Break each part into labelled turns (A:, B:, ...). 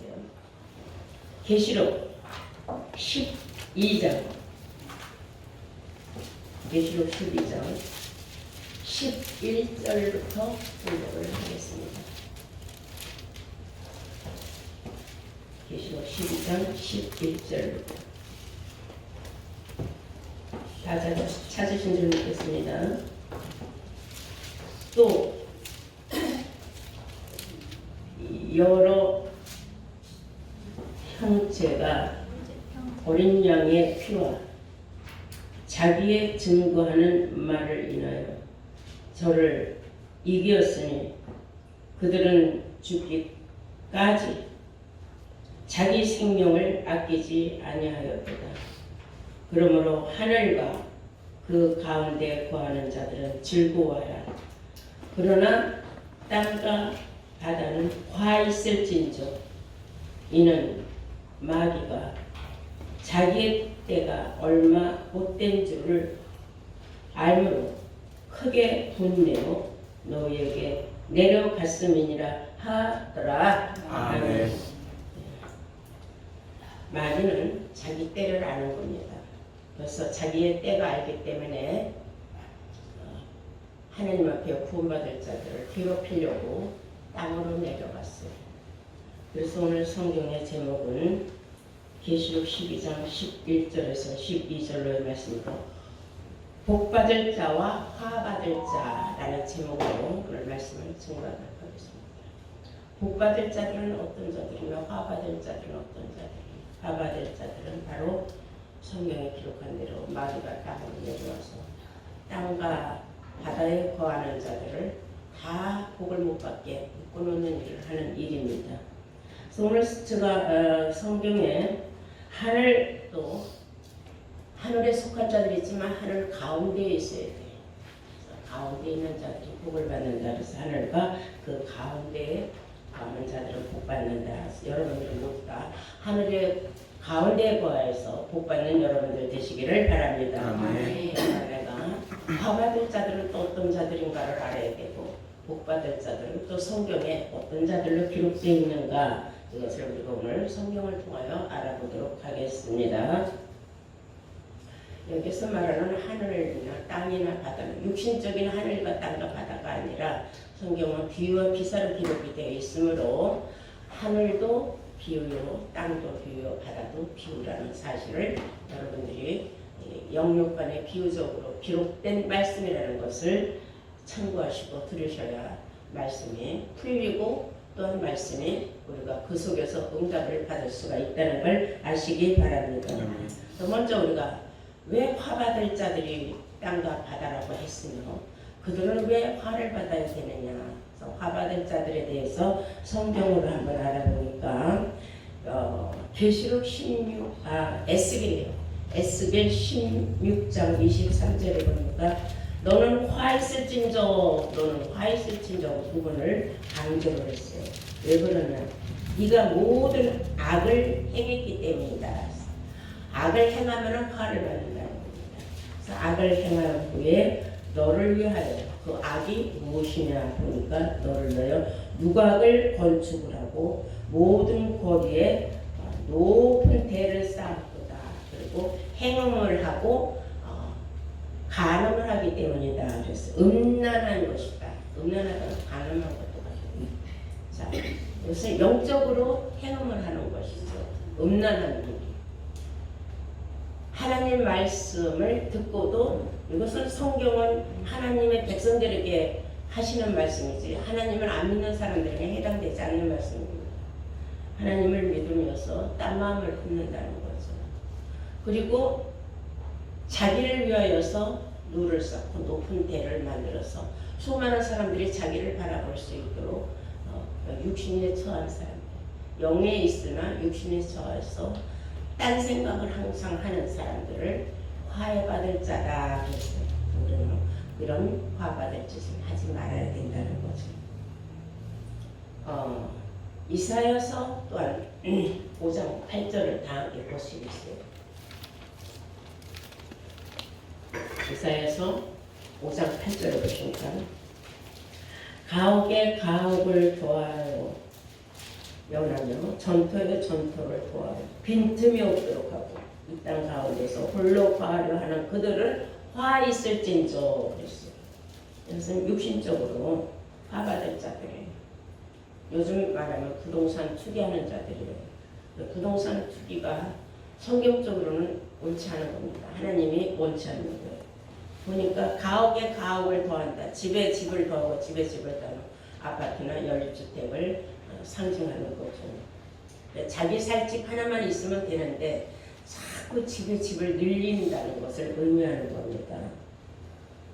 A: 보세요. 계시록 12장, 계시록 12장 11절부터 공부를 하겠습니다. 계시록 12장 11절부터 다 찾으신 줄 믿겠습니다. 또 여러 형체가 어린 양의 피와 자기의 증거하는 말을 인하여 저를 이기었으니 그들은 죽기까지 자기 생명을 아끼지 아니하였도다. 그러므로 하늘과 그 가운데 거하는 자들은 즐거워하라. 그러나 땅과 바다는 화 있을진저 이는 마귀가 자기의 때가 얼마 못된 줄을 알므로 크게 분내어 너희에게 내려갔음이니라 하더라. 아멘. 마귀는 자기 때를 아는 겁니다. 그래서 자기의 때가 알기 때문에 하나님 앞에 구원받을 자들을 괴롭히려고 땅으로 내려갔어요. 그래서 오늘 성경의 제목은 계시록 12장 11절에서 12절로의 말씀으로 복받을 자와 화받을 자라는 제목으로 오늘 말씀을 증거하도록 하겠습니다. 복받을 자들은 어떤 자들이며 화받을 자들은 어떤 자들이며 화받을 자들은 바로 성경에 기록한 대로 마귀가 땅으로 내려와서 땅과 바다에 거하는 자들을 다 복을 못 받게 묶어놓는 일을 하는 일입니다. 그래서 오늘 제가 성경에 하늘도 하늘에 속한 자들이 있지만 하늘 가운데에 있어야 돼요. 가운데 있는 자들이 복을 받는다. 그래서 하늘과 그 가운데에 거하는 자들은 복 받는다. 그래서 여러분들은 모두 다 하늘의 가운데에 거하여서 복 받는 여러분들 되시기를 바랍니다. 내가 화받을 자들은 또 어떤 자들인가를 알아야 되고 복 받을 자들은 또 성경에 어떤 자들로 기록되어 있는가 이것을 우리가 오늘 성경을 통하여 알아보도록 하겠습니다. 여기서 말하는 하늘이나 땅이나 바다는 육신적인 하늘과 땅과 바다가 아니라 성경은 비유와 기사로 기록이 되어 있으므로 하늘도 비유요, 땅도 비유요, 바다도 비유라는 사실을 여러분들이 영육간에 비유적으로 기록된 말씀이라는 것을 참고하시고 들으셔야 말씀이 풀리고 또한 말씀이 우리가 그 속에서 응답을 받을 수가 있다는 걸 아시기 바랍니다. 먼저 우리가 왜 화받을 자들이 땅과 바다라고 했으며 그들은 왜 화를 받아야 되느냐. 그래서 화받을 자들에 대해서 성경으로 한번 알아보니까 계시록 16, 에스겔 16장 23절에 보니까 너는 화 있을진저 부분을 강조를 했어요. 왜 그러냐? 네가 모든 악을 행했기 때문이다. 악을 행하면 화를 받는다는 겁니다. 그래서 악을 행한 후에 너를 위하여 그 악이 무엇이냐 보니까 너를 위하여 누각을 건축을 하고 모든 거리에 높은 대를 쌓았도다. 그리고 행음을 하고 간음을 하기 때문이다. 그래서 음란한 것이다. 음란하다는 간음한 것도 같아요. 자, 이것은 영적으로 행음을 하는 것이죠. 음란한 일이. 하나님 말씀을 듣고도 이것은 성경은 하나님의 백성들에게 하시는 말씀이지 하나님을 안 믿는 사람들에게 해당되지 않는 말씀입니다. 하나님을 믿으면서 딴 마음을 품는다는 거죠. 그리고 자기를 위하여서 누를 쌓고 높은 대를 만들어서 수많은 사람들이 자기를 바라볼 수 있도록 육신에 처한 사람들, 영에 있으나 육신에 처해서 딴 생각을 항상 하는 사람들을 화해받을 자다. 그랬어요. 우리는 이런 화받을 짓을 하지 말아야 된다는 거죠. 이사야서 또한 5장 8절을 다 함께 보시겠어요. 이사야서 5장 8절을 보시니까 가옥에 가옥을 더하여 면하며 전토에 전토를 도하고 빈틈이 없도록 하고 이 땅 가운데서 홀로 거하려 하는 그들은 화 있을진저 그랬어요. 이것은 육신적으로 화받을 자들이에요. 요즘 말하면 부동산 투기하는 자들이에요. 부동산 투기가 성경적으로는 옳지 않은 겁니다. 하나님이 원치 않는 거예요. 보니까 가옥에 가옥을 더한다. 집에 집을 더하고 집에 집을 더하는 아파트나 연립주택을 상징하는 거죠. 자기 살 집 하나만 있으면 되는데 자꾸 집에 집을 늘린다는 것을 의미하는 겁니다.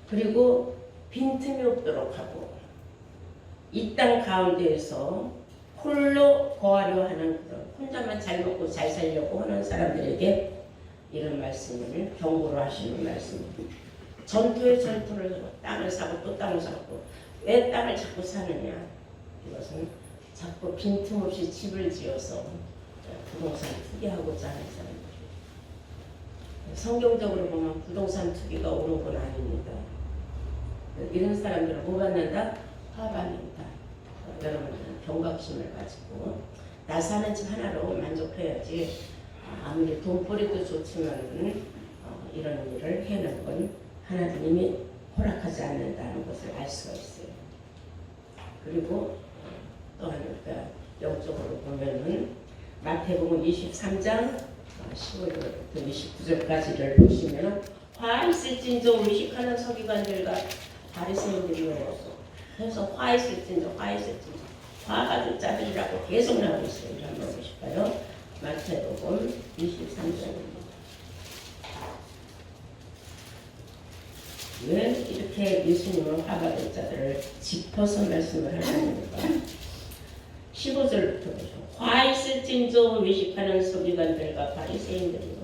A: 그리고 빈틈이 없도록 하고 이 땅 가운데에서 홀로 거하려 하는 그들, 혼자만 잘 먹고 잘 살려고 하는 사람들에게 이런 말씀을 경고를 하시는 말씀입니다. 전토에 전토를 하고 땅을 사고 또 땅을 사고 왜 땅을 자꾸 사느냐? 이것은 자꾸 빈틈없이 집을 지어서 부동산 투기하고자 하는 사람들. 성경적으로 보면 부동산 투기가 옳은 건 아닙니다. 이런 사람들은 뭐 받는다? 화 받는다. 여러분은 경각심을 가지고 나 사는 집 하나로 만족해야지 아무리 돈벌이도 좋지만 이런 일을 해는 건 하나님이 허락하지 않는다는 것을 알 수가 있어요. 그리고 또 하나 영적으로 보면은 마태복음 23장 15절부터 29절까지를 보시면 화 있을진저 의식하는 서기관들과 바리새인들이요. 그래서 화 있을진저 화 받을 자들이라고 계속 나오고 있어요. 한번 보실까요? 마태복음 23장입니다. 왜 이렇게 예수님은 화 받을 자들을 짚어서 말씀을 하셨는가? 15절부터 보죠. 화 있을진저 외식하는 서기관들과 바리새인들이요.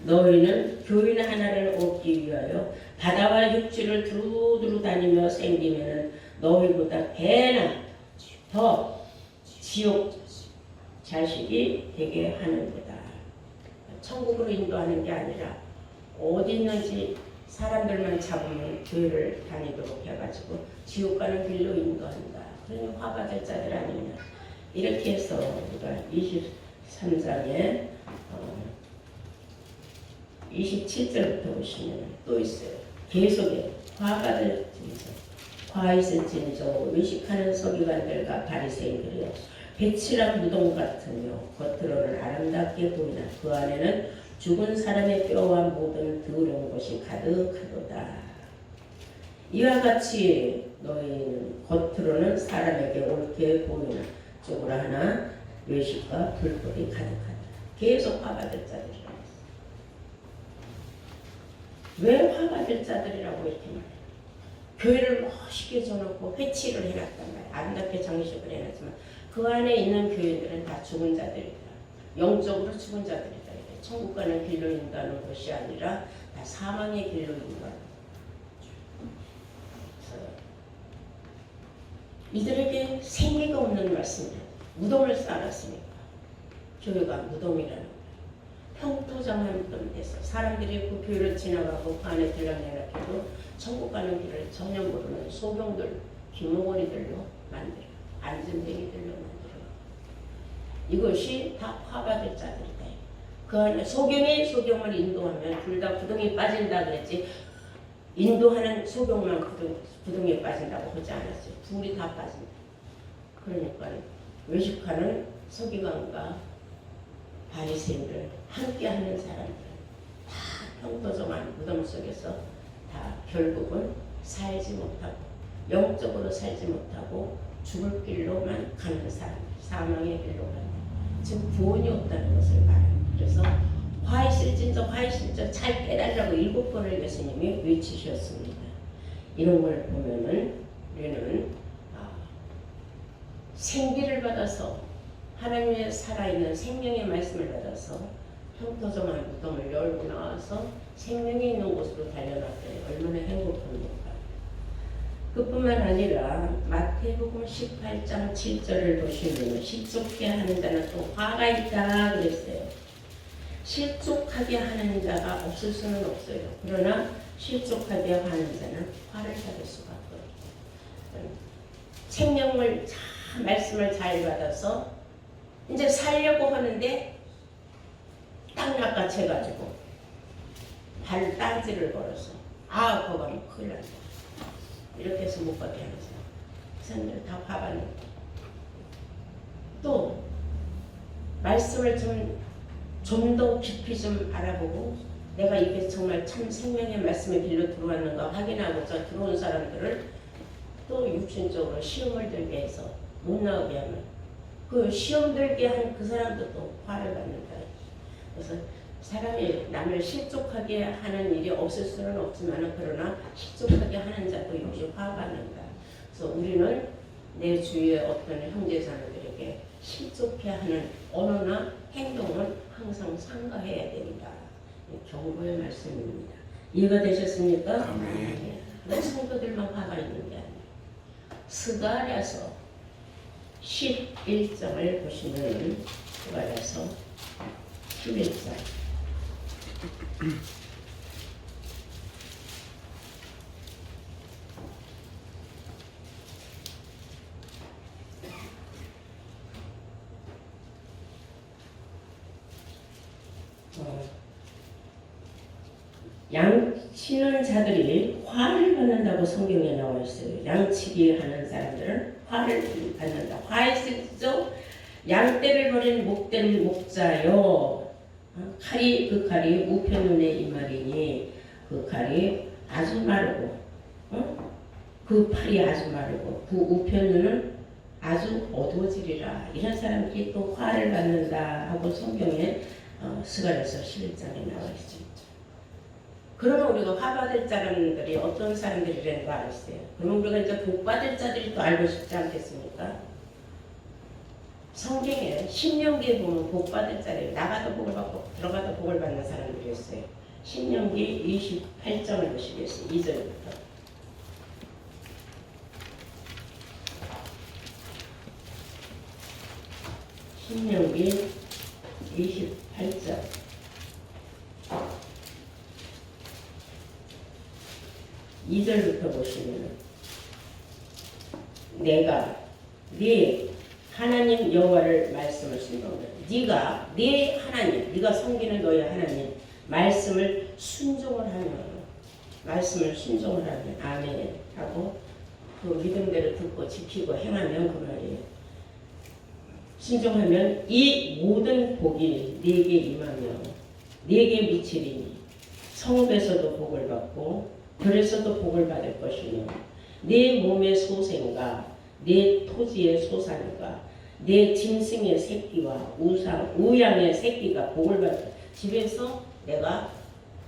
A: 너희는 교인 하나를 얻기 위하여 바다와 육지를 두루두루 다니며 생기면은 너희보다 배나 더 지옥 자식이 되게 하는 거다. 천국으로 인도하는 게 아니라 어디 있는지 사람들만 잡으면 교회를 다니도록 해가지고 지옥 가는 길로 인도한다. 그러니 화받을 자들 아니냐. 이렇게 해서 우리가 23장에 27절부터 보시면 또 있어요. 계속해 화받을 진저 화 있을진저 외식하는 서기관들과 바리새인들이여 배칠한 무덤 같으며 겉으로는 아름답게 보이나 그 안에는 죽은 사람의 뼈와 모든 더러운 것이 가득하도다. 이와 같이 너희는 겉으로는 사람에게 옳게 보이나 쪽으로 하나 외식과 불법이 가득하다. 계속 화받을 자들이라고 했어요. 왜 화받을 자들이라고 이렇게 말해요? 교회를 멋있게 줘놓고 회치를 해놨단 말이에요. 아름답게 장식을 해놨지만 그 안에 있는 교회들은 다 죽은 자들이다. 영적으로 죽은 자들이다. 천국 가는 길로 인도하는 것이 아니라 다 사망의 길로 인도하는 이들에게 생기가 없는 말씀이에요. 무덤을 쌓았으니까 교회가 무덤이라는 거예요. 평토장한 무덤 돼서 사람들이 그 교회를 지나가고 그 안에 들락날락해도 천국 가는 길을 전혀 모르는 소경들, 귀머거리들로 만들어 안전뱅이들로 만들어. 이것이 다 화받을 자들이다. 그 안에 소경이 소경을 인도하면 둘 다 구덩이 빠진다 그랬지 인도하는 소경만 구덩이에 빠진다고 하지 않았어요. 둘이 다 빠진다. 그러니까 외식하는 서기관과 바리새인들 함께하는 사람들 다 평도정한 무덤 속에서 다 결국은 살지 못하고 영적으로 살지 못하고 죽을 길로만 가는 사람들 사망의 길로 가는 지금 구원이 없다는 것을 말합니다. 그래서 화 있을진저 잘 깨달으라고 7번을 예수님이 외치셨습니다. 이런 걸 보면은 우리는 생기를 받아서 하나님의 살아있는 생명의 말씀을 받아서 평토정한 무덤을 열고 나와서 생명이 있는 곳으로 달려갔더니 얼마나 행복합니까? 그뿐만 아니라 마태복음 18장 7절을 보시면 실족하게 하는 자는 또 화가 있다 그랬어요. 실족하게 하는 자가 없을 수는 없어요. 그러나 실족하게 하는 자는 화를 받을 수밖에 없어요. 생명을 말씀을 잘 받아서 이제 살려고 하는데 딱 낚아채가지고 발 딴지를 걸어서 그거 가면 큰일 난다. 이렇게 해서 못 가게 하는 사람. 그 사람들 다 봐봤는데 또 말씀을 좀 더 깊이 좀 알아보고 내가 이게 정말 참 생명의 말씀의 길로 들어왔는가 확인하고자 들어온 사람들을 또 육신적으로 시험을 들게 해서 못 나오게 하면 그 시험 들게 한 그 사람도 또 화를 받는다. 그래서 사람이 남을 실족하게 하는 일이 없을 수는 없지만 그러나 실족하게 하는 자도 역시 화받는다. 그래서 우리는 내 주위의 어떤 형제자매들에게 실족해 하는 언어나 행동은 항상 삼가해야 된다. 경고의 말씀입니다. 이해가 되셨습니까?
B: 아멘.
A: 그런 성도들만 화가 있는 게 아니에요. 스가랴서 11장을 보시면 스가랴서 11장 양치는 자들이 화를 받는다고 성경에 나와 있어요. 양치기 하는 사람들은 화를 받는다. 화했을지도 양떼를 버린 목된 목자여 칼이 그 칼이 우편눈에 이 말이니 그 칼이 아주 마르고 그 팔이 아주 마르고 그 우편눈은 아주 어두워지리라. 이런 사람들이 또 화를 받는다 하고 성경에 스가랴서 11장에 나와 있습니다. 그러면 우리가 화받을 사람들이 어떤 사람들이라는 거 알았어요. 그러면 우리가 이제 복받을 자들이 또 알고 싶지 않겠습니까? 성경에 신명기에 보면 복받을 자들이 나가도 복을 받고 들어가도 복을 받는 사람들이 있어요. 신명기 28장을 보시겠어요. 2절부터. 신명기 28장 2절부터 보시면 내가 네 하나님 여호와를 말씀을 순종하라. 네가 네 하나님, 네가 섬기는 너의 하나님 말씀을 순종을 하면 아멘 하고 그 믿음대로 듣고 지키고 행하면 그 말이에요. 순종하면 이 모든 복이 네게 임하며 네게 미치리니 성읍에서도 복을 받고 들에서도 복을 받을 것이며 네 몸의 소생과 네 토지의 소산과 내 짐승의 새끼와 우양의 새끼가 복을 받다. 집에서 내가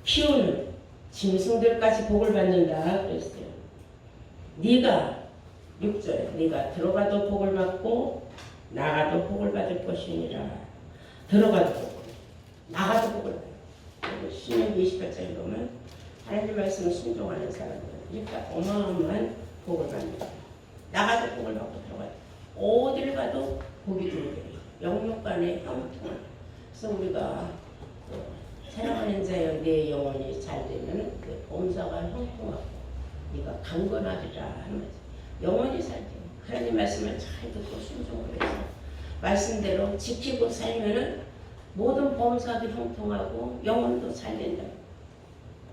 A: 키우는 짐승들까지 복을 받는다 그랬어요. 네가 6절에 네가 들어가도 복을 받고 나가도 복을 받을 것이니라. 들어가도 복을 나가도 복을 받을. 신명기 28장에 보면 하나님 말씀을 순종하는 사람들은 이렇게 어마어마한 복을 받는다. 나가도 복을 받고 들어가도 어딜 가도 복이 들게 영육간의 형통을. 그래서 우리가 사랑하는 자여 내 영혼이 잘 되면 그 범사가 형통하고 네가 강건하리라 하는 거죠. 영혼이 잘 되면 하나님 말씀을 잘 듣고 순종을 해서 말씀대로 지키고 살면은 모든 범사도 형통하고 영혼도 잘 된다.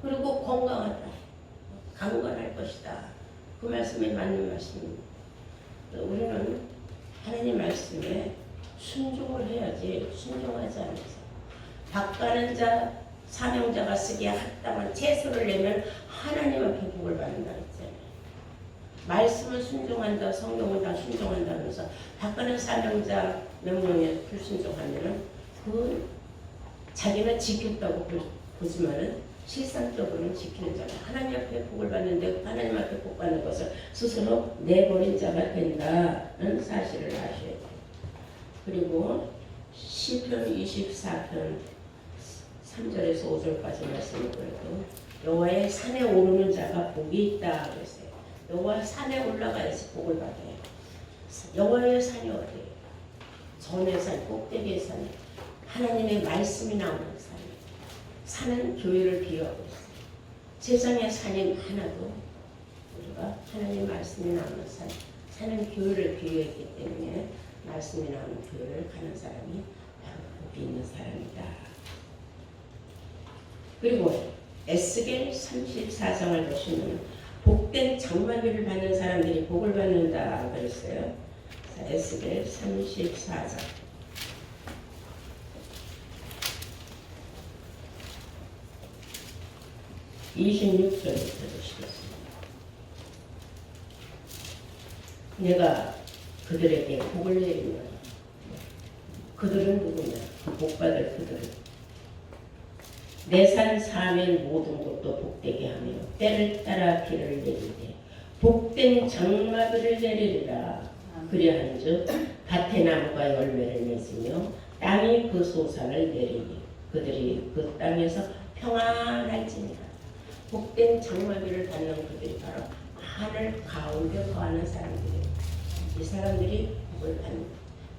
A: 그리고 건강하다. 강건할 것이다. 그 말씀이 맞는 말씀입니다. 우리는 하나님 말씀에 순종을 해야지 순종하지 않아서 박가는 자 사명자가 쓰기에 합당한 채소를 내면 하나님 앞에 복을 받는다 했잖아요. 말씀을 순종한다, 성경을 다 순종한다면서 박가는 사명자 명령에 불순종하면은 그 자기는 지켰다고 보지만은 실상적으로는 지키는 자가 하나님 앞에 복을 받는데 하나님 앞에 복 받는 것을 스스로 내버린 자가 된다는 사실을 아셔야 돼요. 그리고 시편 24편 3절에서 5절까지 말씀을 보여도 여호와의 산에 오르는 자가 복이 있다 그랬어요. 여호와 산에 올라가야지 복을 받아요. 여호와의 산이 어디예요? 전의 산, 꼭대기의 산, 하나님의 말씀이 나오는 산. 산은 교회를 비유하고 있어요. 세상의 산이 하나도 우리가 하나님 말씀이 나오는 산, 산은 교회를 비유했기 때문에 말씀이 나오는 교회를 가는 사람이 바로 복이 있는 사람이다. 그리고 에스겔 34장을 보시면 복된 장마비를 받는 사람들이 복을 받는다 그랬어요. 자, 에스겔 34장 26절부터 보시겠습니다. 내가 그들에게 복을 내리며 그들은 누구냐? 복받을 그들은 내 산 사면 모든 곳도 복되게 하며 때를 따라 비를 내리되 복된 장마비를 내리리라. 그리한즉 밭의 나무가 열매를 맺으며 땅이 그 소산을 내리니 그들이 그 땅에서 평안할지니라. 복된 장마비를 받는 그들이 바로 하늘 가운데 거하는 사람들이에요. 이 사람들이 복을 받는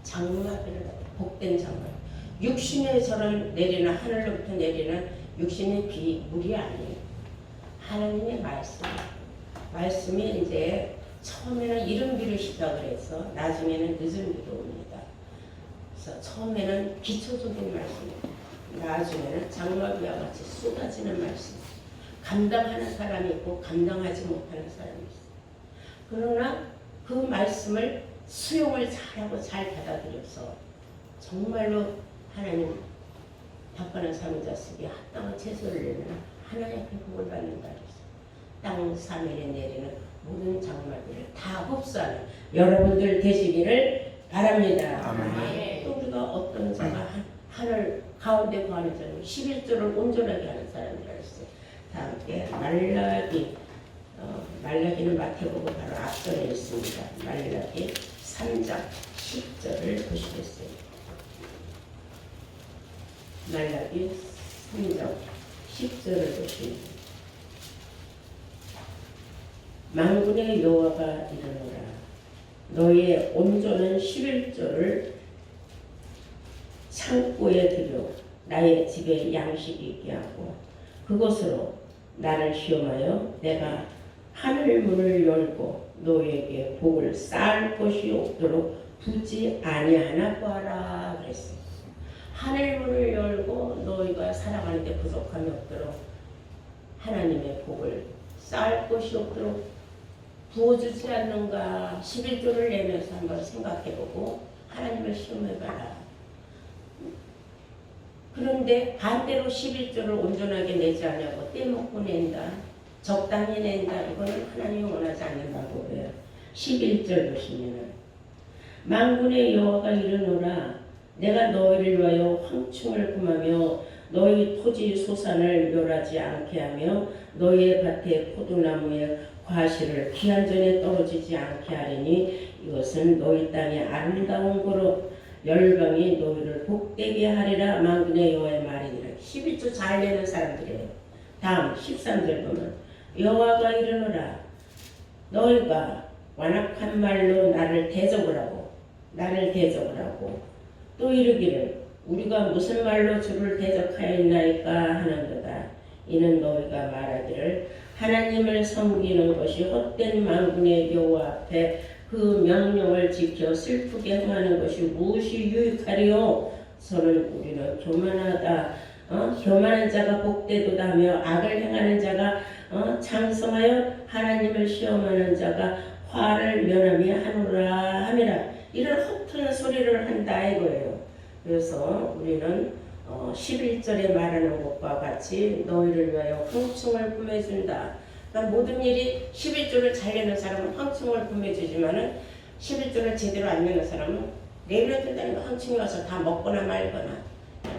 A: 장마비를 받는 복된 장마비. 육신의 저런 내리는 하늘로부터 내리는 육신의 비 물이 아니에요. 하나님의 말씀이 이제 처음에는 이른 비로 시작을 해서 나중에는 늦은 비로 옵니다. 그래서 처음에는 기초적인 말씀, 나중에는 장마비와 같이 쏟아지는 말씀. 감당하는 사람이 있고 감당하지 못하는 사람이 있어요. 그러나 그 말씀을 수용을 잘하고 잘 받아들여서 정말로 하나님 답하는 삶의 자식이 합당한 채소를 내면 하나님의 복을 받는다 그랬어요. 땅 사면에 내리는 모든 장마비를 다 흡수하는 여러분들 되시기를 바랍니다.
B: 아멘.
A: 또 우리가 어떤 자가 하늘 가운데 거하는 자는 11조를 온전하게 하는 사람이라 했어요. 다 함께 말라기는 마태복음 바로 앞전에 있습니다. 말라기 3장 10절을 보시겠어요. 말라기 3장 10절을 보시면 만군의 여호와가 이르노라 너희의 온전한 11조를 창고에 들여 나의 집에 양식이 있게 하고 그것으로 나를 시험하여 내가 하늘 문을 열고 너희에게 복을 쌓을 것이 없도록 두지 아니하나 보아라 그랬어요. 하늘 문을 열고 너희가 살아가는 데 부족함이 없도록 하나님의 복을 쌓을 것이 없도록 부어주지 않는가 11조를 내면서 한번 생각해보고 하나님을 시험해봐라. 그런데 반대로 11조를 온전하게 내지 않냐고 떼먹고 낸다. 적당히 낸다. 이거는 하나님이 원하지 않는 방법이에요. 11절 보시면은 만군의 여호와가 이르노라 내가 너희를 위하여 황충을 금하며 너희 토지 소산을 멸하지 않게 하며 너희의 밭에 포도나무의 과실을 기한 전에 떨어지지 않게 하리니 이것은 너희 땅의 아름다운 거로 열방이 너희를 복되게 하리라. 만군의 여호와의 말이니라. 11조 잘 내는 사람들이에요. 다음 13절 보면 여호와가 이르노라 너희가 완악한 말로 나를 대적을 하고 또 이르기를 우리가 무슨 말로 주를 대적하였나이까 하는도다. 이는 너희가 말하기를 하나님을 섬기는 것이 헛된 만군의 여호와 앞에 그 명령을 지켜 슬프게 행하는 것이 무엇이 유익하리요? 저는 우리는 교만하다. 교만한 자가 복되도다 하며 악을 행하는 자가 장성하여 하나님을 시험하는 자가 화를 면하며 하노라 함이라. 이런 허튼 소리를 한다 이거예요. 그래서 우리는 11절에 말하는 것과 같이 너희를 위하여 황충을 품해준다. 그러니까 모든 일이 11조를 잘 내는 사람은 황충을 품해주지만은 11조를 제대로 안 내는 사람은 내버려둔다는 황충이 와서 다 먹거나 말거나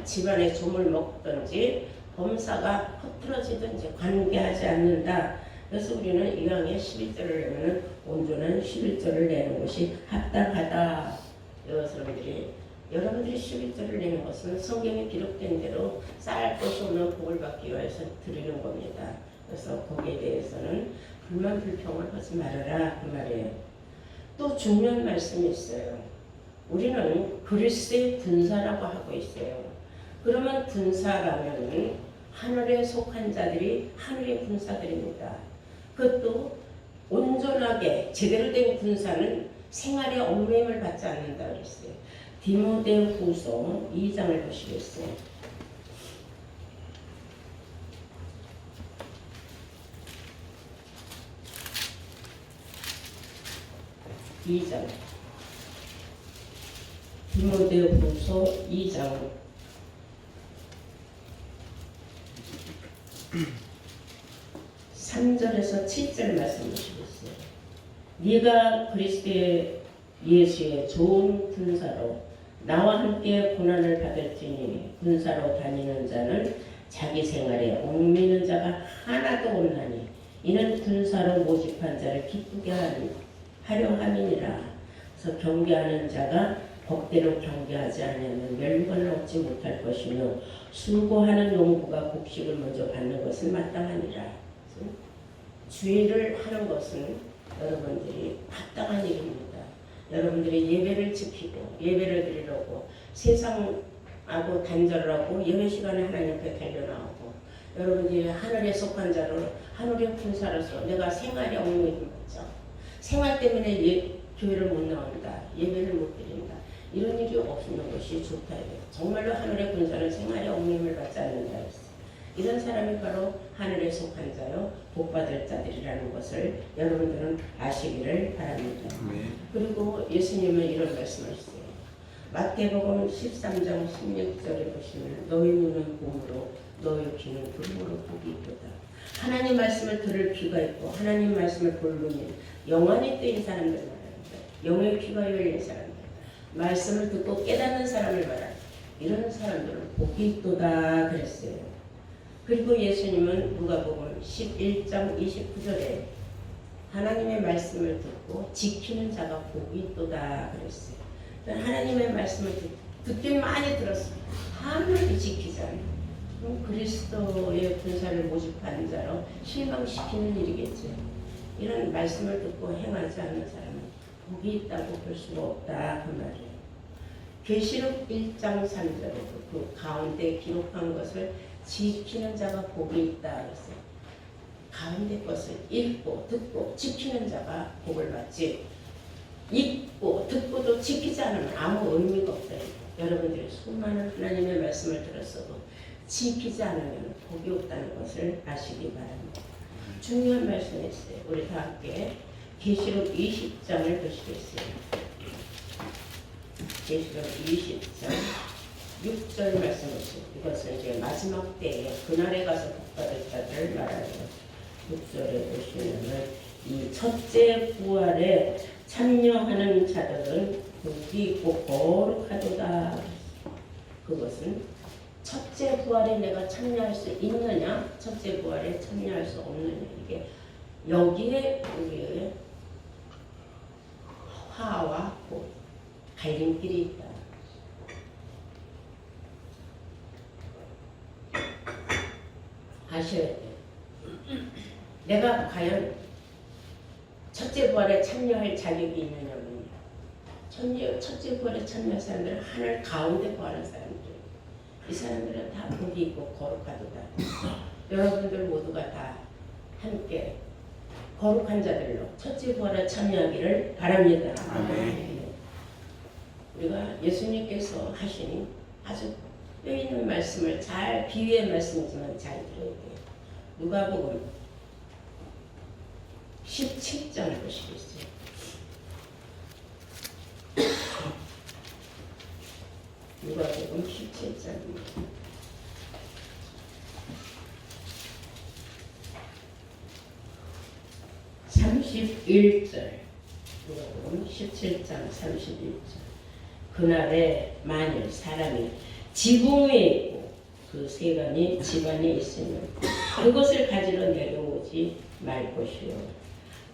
A: 집안에 좀을 먹든지 범사가 허틀어지든지 관계하지 않는다. 그래서 우리는 이왕에 11조를 내면 온전한 11조를 내는 것이 합당하다. 여러분들이 11조를 내는 것은 성경에 기록된 대로 쌓을 것이 없는 복을 받기 위해서 드리는 겁니다. 그래서 거기에 대해서는 불만 불평을 하지 말아라 그 말이에요. 또 중요한 말씀이 있어요. 우리는 그리스도의 군사라고 하고 있어요. 그러면 군사라면 하늘에 속한 자들이 하늘의 군사들입니다. 그것도 온전하게 제대로 된 군사는 생활의 얽매임을 받지 않는다 그랬어요. 디모데후서 2장을 보시겠어요. 2장. 디모데후서 2장 3절에서 7절 말씀 보시겠어요. 네가 그리스도의 예수의 좋은 군사로 나와 함께 고난을 받을지니 군사로 다니는 자는 자기 생활에 얽매이는 자가 하나도 없나니 이는 군사로 모집한 자를 기쁘게 하려 함이니라. 그래서 경계하는 자가 법대로 경계하지 않으면 멸관을 얻지 못할 것이며 수고하는 농부가 곡식을 먼저 받는 것은 마땅하니라. 주의를 하는 것은 여러분들이 마땅한 일입니다. 여러분들이 예배를 지키고 예배를 드리려고 세상하고 단절하고 예배 시간에 하나님 앞에 달려나오고 여러분들이 하늘에 속한 자로 하늘의 군사로서 내가 생활에 얽매이는 거죠. 생활 때문에 교회를 못 나온다. 예배를 못 드린다. 이런 일이 없는 것이 좋다. 정말로 하늘의 군사는 생활에 얽매임을 받지 않는다. 이런 사람이 바로 하늘에 속한 자요 복받을 자들이라는 것을 여러분들은 아시기를 바랍니다. 그리고 예수님은 이런 말씀을 했어요. 마태복음 13장 16절에 보시면 너희 눈은 봄으로 너희 귀는 구름으로 복이 있도다. 하나님 말씀을 들을 귀가 있고 하나님 말씀을 볼 눈이 영원히 뜨인 사람들 말합니다. 영의 귀가 열린 사람들, 말씀을 듣고 깨닫는 사람을 말합니다. 이런 사람들은 복이 있도다 그랬어요. 그리고 예수님은 누가복음 11장 29절에 하나님의 말씀을 듣고 지키는 자가 복이 있도다 그랬어요. 하나님의 말씀을 듣긴 많이 들었어요. 하나님을 지키지 않아요. 그럼 그리스도의 군사를 모집하는 자로 실망시키는 일이겠죠. 이런 말씀을 듣고 행하지 않는 사람은 복이 있다고 볼 수가 없다 그 말이에요. 계시록 1장 3절에 그 가운데 기록한 것을 지키는 자가 복이 있다 그랬어요. 가운데 것을 읽고 듣고 지키는 자가 복을 받지 읽고 듣고도 지키지 않으면 아무 의미가 없다. 여러분들이 수많은 하나님의 말씀을 들었어도 지키지 않으면 복이 없다는 것을 아시기 바랍니다. 중요한 말씀이 있어요. 우리 다 함께 계시록 20장을 보시겠어요. 계시록 20장 6절 말씀이죠. 이것은 이제 마지막 때에 그날에 가서 복받을 자들을 말하는 6절에 보시면은 이 첫째 부활에 참여하는 자들은 복이 있고 거룩하도다. 그것은 첫째 부활에 내가 참여할 수 있느냐, 첫째 부활에 참여할 수 없느냐, 이게 여기에 우리의 화와 복, 갈림길이 있다. 아셔야 돼요. 내가 과연 첫째 부활에 참여할 자격이 있느냐면요. 첫째 부활에 참여할 사람들은 하늘 가운데 부활한 사람들. 이 사람들은 다 복이 있고 거룩하도다. 여러분들 모두가 다 함께 거룩한 자들로 첫째 부활에 참여하기를 바랍니다. 아멘. 우리가 예수님께서 하신 아주 뼈있는 말씀을 잘 비유의 말씀이지만 잘 들어야 돼요. 누가복음 17장을 보시겠어요. 누가복음 17장입니다. 31절. 누가복음 17장 31절. 그날에 만일 사람이 지붕 위에 있고 그 세간이 집안에 있으면 그것을 가지러 내려오지 말 것이요.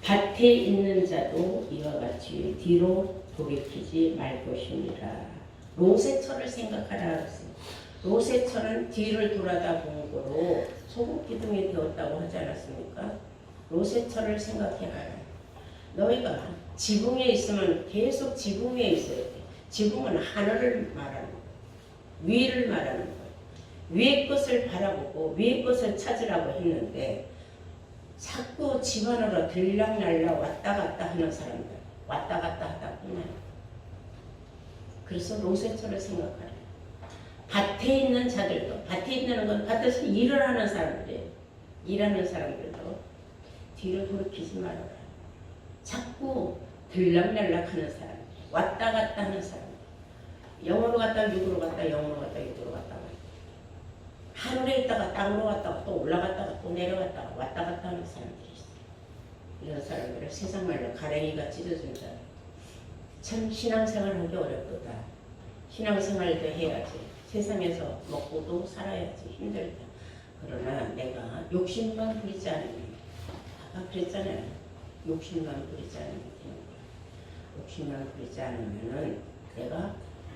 A: 밭에 있는 자도 이와 같이 뒤로 돌이키지 말 것이니라. 롯의 생각하라 했습니다. 롯의 뒤를 돌아다 본 거로 소금 기둥이 되었다고 하지 않았습니까? 롯의 생각해라. 너희가 지붕에 있으면 계속 지붕 위에 있어야 돼. 지붕은 하늘을 말하는 거예요. 위를 말하는 거예요. 위의 것을 바라보고 위의 것을 찾으라고 했는데 자꾸 집안으로 들락날락 왔다 갔다 하는 사람들, 왔다 갔다 하다가 그냥. 그래서 로세처를 생각하래. 밭에 있는 자들도, 밭에 있는 건 밭에서 일을 하는 사람들이에요. 일하는 사람들도 뒤로 돌이키지 말아라. 자꾸 들락날락하는 사람, 왔다 갔다 하는 사람, 영으로 갔다 육으로 갔다 영으로 갔다 육으로 갔다 하늘에 있다가 땅으로 갔다가 또 올라갔다가 또 내려갔다가 왔다 갔다 하는 사람들이 있어요. 이런 사람들을 세상 말로 가랭이가 찢어준다. 참 신앙생활하기 어렵다. 신앙생활도 해야지. 세상에서 먹고도 살아야지. 힘들다. 그러나 내가 욕심만 부리지 않으면, 아까 그랬잖아요. 욕심만 부리지 않으면 되는 거야. 욕심만 부리지 않으면은 내가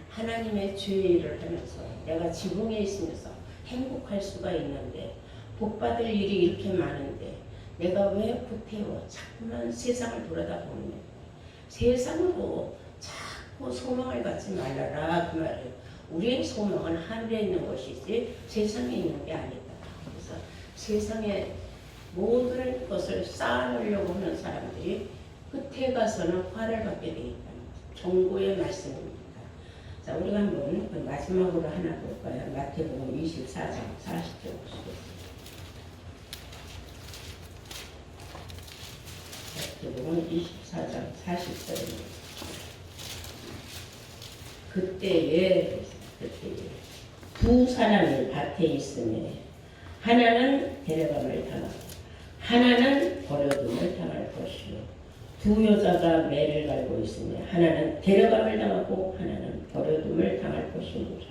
A: 하나님의 주의 일을 하면서 내가 지붕에 있으면서 행복할 수가 있는데, 복받을 일이 이렇게 많은데 내가 왜 구태여 자꾸만 세상을 돌아다보는 거야. 세상으로 자꾸 소망을 갖지 말라라 그 말이에요. 우리의 소망은 하늘에 있는 것이지 세상에 있는 게 아니다. 그래서 세상에 모든 것을 쌓아놓으려고 하는 사람들이 끝에 가서는 화를 받게 되어 있다는 거죠. 정보의 말씀입니다. 자, 우리가 한번 그 마지막으로 하나 볼까요? 마태복음 24장 40절 보시겠습니다. 마태복음 24장 40절입니다. 그때에 두 사람이 밭에 있으며 하나는 데려감을 당하고 하나는 버려둠을 당할 것이요, 두 여자가 매를 갈고 있으며 하나는 데려감을 당하고 하나는 버려둠을 당할 것이니라.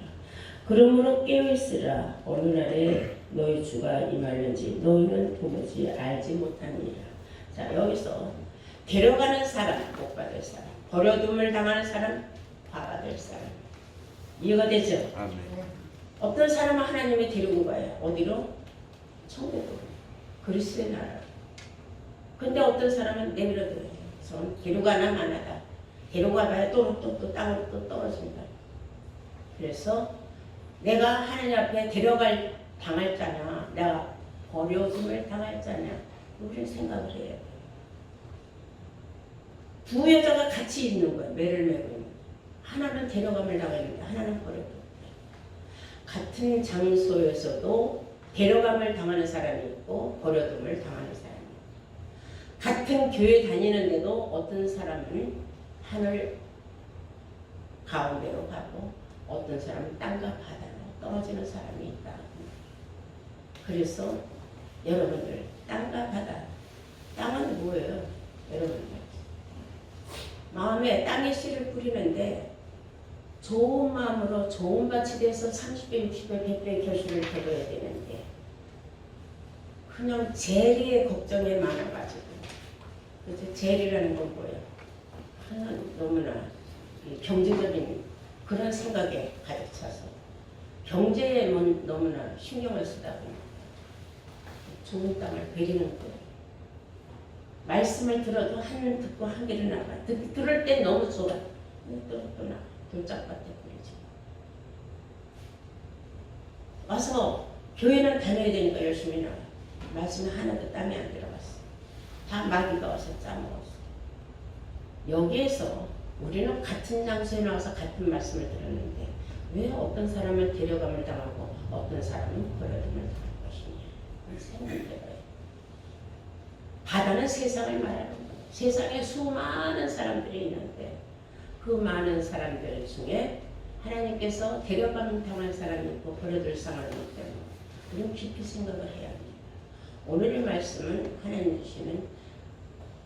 A: 그러므로 깨어있으라. 어느 날에 너희 주가 임하는지 너희는 도무지 알지 못하느니라. 자, 여기서 데려가는 사람, 복 받을 사람, 버려둠을 당하는 사람, 받을 사람. 이해가 되죠?
B: 아멘.
A: 어떤 사람은 하나님이 데리고 가요. 어디로? 천국으로. 그리스도의 나라로. 근데 어떤 사람은 내버려둬요. 그래서 데려가나 마나다. 데려가봐야 또 땅으로 또 떨어진다. 그래서 내가 하나님 앞에 당할 자냐, 내가 버려둠을 당할 자냐, 우리는 생각을 해야 돼요. 두 여자가 같이 있는 거예요. 매를 메고 있는 거예요. 하나는 데려감을 당했는데 하나는 버려둠. 같은 장소에서도 데려감을 당하는 사람이 있고 버려둠을 당하는 사람이 있고, 같은 교회 다니는데도 어떤 사람은 하늘 가운데로 가고 어떤 사람은 땅과 바다로 떨어지는 사람이 있다. 그래서 여러분들, 땅과 바다, 땅은 뭐예요? 여러분들 마음에 땅에 씨를 뿌리는데 좋은 마음으로 좋은 밭이 돼서 30배, 60배, 100배 결실을 거둬야 되는데 그냥 재리의 걱정에 많아가지고, 그래서 재리라는 건 뭐예요? 너무나 경제적인 그런 생각에 가득 차서 경제에 너무나 신경을 쓰다 보니까 좋은 땅을 베리는 거예요. 말씀을 들어도 한 듣고 한 길을 나가. 들을 땐 너무 좋아. 또 나. 돌짝밭에 뿌리지. 와서 교회는 다녀야 되니까 열심히 나와. 말씀이 하나도 땀이 안 들어갔어. 다 마귀가 와서 짜먹었어. 여기에서 우리는 같은 장소에 나와서 같은 말씀을 들었는데 왜 어떤 사람은 데려감을 당하고 어떤 사람은 버려둠을 당할 것이냐. 생각해봐요. 바다는 세상을 말하는 거예요. 세상에 수많은 사람들이 있는데 그 많은 사람들 중에 하나님께서 데려감 당할 사람이 있고 버려둘 사람이 있기 때문에 우리는 깊이 생각을 해야 합니다. 오늘의 말씀은 하나님 주시는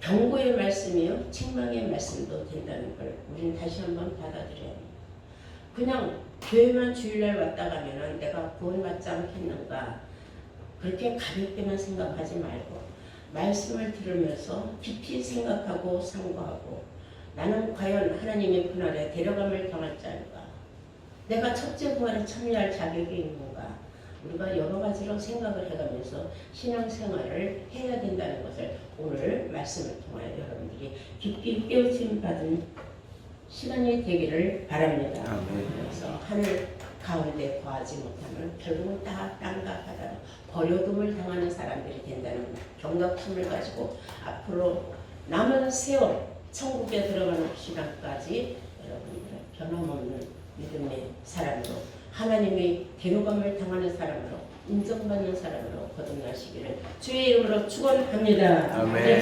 A: 경고의 말씀이요 책망의 말씀도 된다는 걸 우리는 다시 한번 받아들여야 합니다. 그냥 교회만 주일날 왔다 가면은 내가 구원받지 않겠는가 그렇게 가볍게만 생각하지 말고 말씀을 들으면서 깊이 생각하고 상고하고 나는 과연 하나님의 분할에 데려감을 당할 자인가? 내가 첫째 부활에 참여할 자격이 있는가? 우리가 여러 가지로 생각을 해가면서 신앙생활을 해야 된다는 것을 오늘 말씀을 통하여 여러분들이 깊이 깨우침 받은 시간이 되기를 바랍니다. 그래서 하늘 가운데 거하지 못하면 결국은 다 땅과 바다로 버려둠을 당하는 사람들이 된다는 경각심을 가지고 앞으로 남은 세월 천국에 들어가는 시간까지 여러분들 변함없는 믿음의 사람으로 하나님의 대우감을 당하는 사람으로 인정받는 사람으로 거듭나시기를 주의 이름으로 축원합니다.
B: 아멘.